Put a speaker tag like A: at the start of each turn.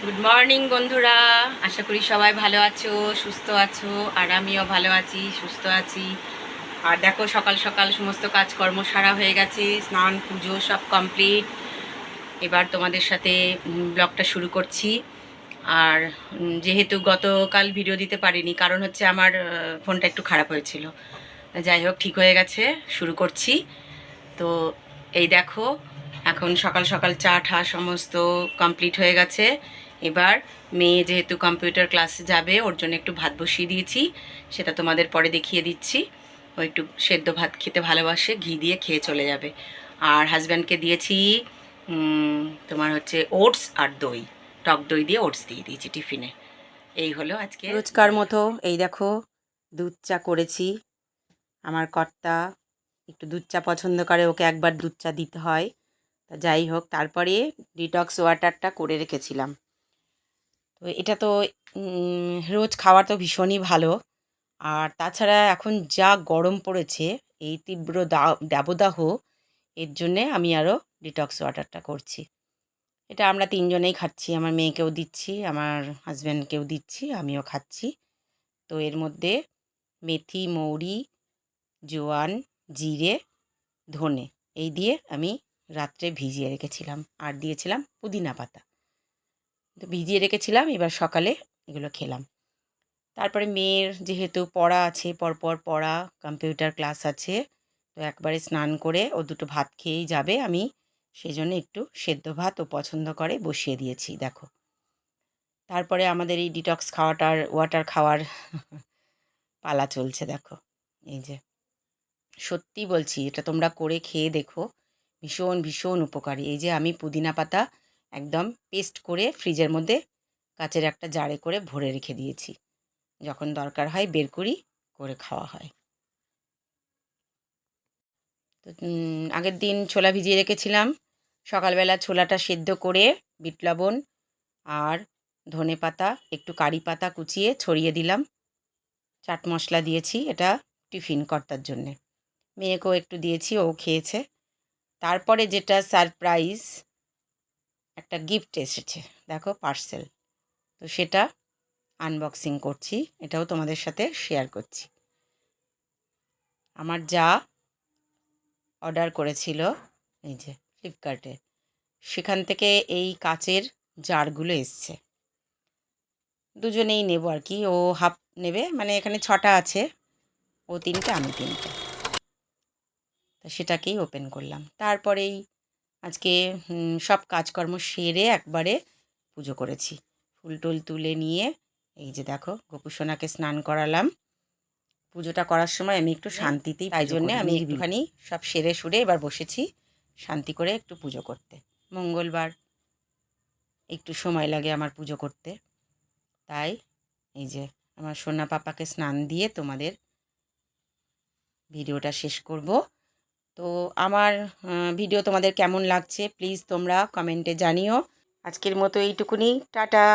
A: Good morning বন্ধুরা, আশা করি সবাই ভালো আছো, সুস্থ আছো। আর আমিও ভালো আছি, সুস্থ আছি। আর দেখো, সকাল সকাল সমস্ত কাজকর্ম সারা হয়ে গেছে, স্নান পুজো সব কমপ্লিট। এবার তোমাদের সাথে ব্লগটা শুরু করছি। আর যেহেতু গতকাল ভিডিও দিতে পারিনি, কারণ হচ্ছে আমার ফোনটা একটু খারাপ হয়েছিল। যাই হোক, ঠিক হয়ে গেছে, শুরু করছি। তো এই দেখো, এখন সকাল সকাল চা ঠা সমস্ত কমপ্লিট হয়ে গেছে। এবার মেয়ে যেহেতু কম্পিউটার ক্লাসে যাবে, ওর জন্য একটু ভাত বসিয়ে দিয়েছি, সেটা তোমাদের পরে দেখিয়ে দিচ্ছি। ও একটু সেদ্ধ ভাত খেতে ভালোবাসে, ঘি দিয়ে খেয়ে চলে যাবে। আর হাজব্যান্ডকে দিয়েছি তোমার হচ্ছে ওটস আর দই, টক দই দিয়ে ওটস দিয়ে দিয়েছি টিফিনে। এই হলো আজকে রোজকার মতো। এই দেখো, দুধ চা করেছি। আমার কর্তা একটু দুধ চা পছন্দ করে, ওকে একবার দুধ চা দিতে হয়। তা যাই হোক, তারপরে ডিটক্স ওয়াটারটা করে রেখেছিলাম। তো এটা তো রোজ খাওয়া তো ভীষণই ভালো। আর তাছাড়া এখন যা গরম পড়েছে, এই তীব্র দাবদাহ, এর জন্যে আমি আরও ডিটক্স ওয়াটারটা করছি। এটা আমরা তিনজনেই খাচ্ছি, আমার মেয়েকেও দিচ্ছি, আমার হাজব্যান্ডকেও দিচ্ছি, আমিও খাচ্ছি। তো এর মধ্যে মেথি, মৌরি, জোয়ান, জিরে, ধনে এই দিয়ে আমি রাত্রে ভিজিয়ে রেখেছিলাম, আর দিয়েছিলাম পুদিনা পাতা। তো ভিজিয়ে রেখেছিলাম, এবার সকালে এগুলো খেলাম। তারপরে মেয়ের যেহেতু পড়া আছে, পরপর পড়া, কম্পিউটার ক্লাস আছে, তো একবারে স্নান করে ও দুটো ভাত খেয়েই যাবে। আমি সেই জন্য একটু সেদ্ধ ভাত ও পছন্দ করে বসিয়ে দিয়েছি। দেখো, তারপরে আমাদের এই ডিটক্স খাওয়াটার ওয়াটার খাওয়ার পালা চলছে। দেখো, এই যে, সত্যি বলছি, এটা তোমরা করে খেয়ে দেখো, ভীষণ ভীষণ উপকারী। এই যে আমি পুদিনা পাতা একদম পেস্ট করে ফ্রিজের মধ্যে কাচের একটা জারে করে ভরে রেখে দিয়েছি, যখন দরকার হয় বের করি, করে খাওয়া হয়। তো আগের দিন ছোলা ভিজিয়ে রেখেছিলাম, সকালবেলা ছোলাটা সেদ্ধ করে বিট লবণ আর ধনে পাতা, একটু কারি পাতা কুচিয়ে ছড়িয়ে দিলাম, চাট মশলা দিয়েছি, এটা টিফিন কর্তার জন্যে। মেয়েকেও একটু দিয়েছি, ও খেয়েছে। তারপরে যেটা সারপ্রাইজ, একটা গিফট এসেছে, দেখো, পার্সেল। তো সেটা আনবক্সিং করছি, এটাও তোমাদের সাথে শেয়ার করছি। আমার যা অর্ডার করেছিল, এই যে ফ্লিপকার্টে, সেখান থেকে এই কাচের জারগুলো এসছে। দুজনেই নেব আর কি, ও হাফ নেবে, মানে এখানে 6টা আছে, ও 3টে, আমি 3টে। তা সেটাকেই ওপেন করলাম। তারপরেই আজকে সব কাজকর্ম সেরে একবারে পুজো করেছি, ফুল টুল তুলে নিয়ে। এই যে দেখো, গোপুসোনাকে স্নান করালাম। পুজোটা করার সময় আমি একটু শান্তিতেই, তাই জন্যে আমি একটুখানি সব সেরে সুরে এবার বসেছি শান্তি করে একটু পুজো করতে। মঙ্গলবার একটু সময় লাগে আমার পুজো করতে, তাই এই যে আমার সোনা পাপাকে স্নান দিয়ে তোমাদের ভিডিওটা শেষ করব। তো আমার ভিডিও তোমাদের কেমন লাগছে প্লিজ তোমরা কমেন্টে জানিও। আজকের মতো এইটুকুনি, টাটা।